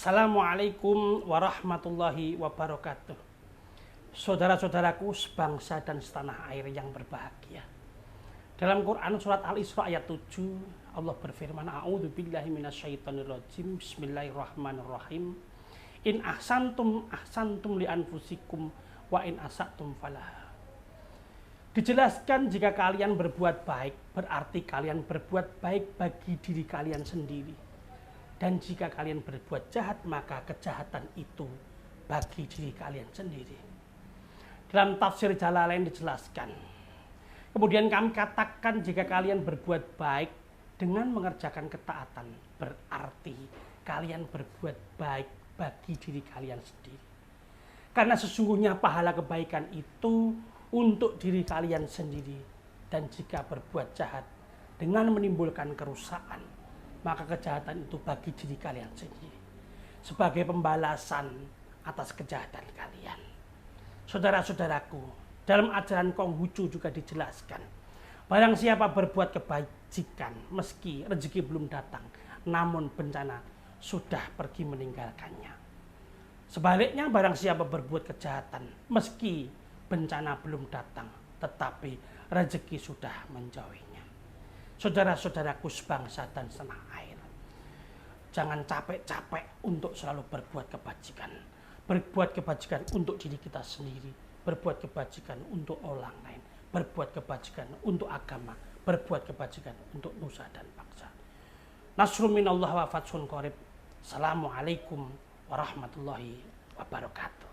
Assalamualaikum warahmatullahi wabarakatuh. Saudara-saudaraku sebangsa dan setanah air yang berbahagia. Dalam Quran surat Al-Isra ayat 7, Allah berfirman, A'udzubillahi minasyaitonirrajim. Bismillahirrahmanirrahim. In ahsantum ahsantum li anfusikum wa in asatum falaha. Dijelaskan jika kalian berbuat baik, berarti kalian berbuat baik bagi diri kalian sendiri. Dan jika kalian berbuat jahat, maka kejahatan itu bagi diri kalian sendiri. Dalam tafsir Jalalain dijelaskan, kemudian kami katakan jika kalian berbuat baik dengan mengerjakan ketaatan, berarti kalian berbuat baik bagi diri kalian sendiri. Karena sesungguhnya pahala kebaikan itu untuk diri kalian sendiri. Dan jika berbuat jahat dengan menimbulkan kerusakan, maka kejahatan itu bagi diri kalian sendiri sebagai pembalasan atas kejahatan kalian. Saudara-saudaraku, dalam ajaran Konghucu juga dijelaskan, barang siapa berbuat kebajikan meski rezeki belum datang, namun bencana sudah pergi meninggalkannya. Sebaliknya, barang siapa berbuat kejahatan meski bencana belum datang, tetapi rezeki sudah menjauhinya. Saudara-saudaraku sebangsa dan setanah air, jangan capek-capek untuk selalu berbuat kebajikan. Berbuat kebajikan untuk diri kita sendiri, berbuat kebajikan untuk orang lain, berbuat kebajikan untuk agama, berbuat kebajikan untuk nusa dan bangsa. Nasrun minallah wa fathun qarib. Assalamualaikum warahmatullahi wabarakatuh.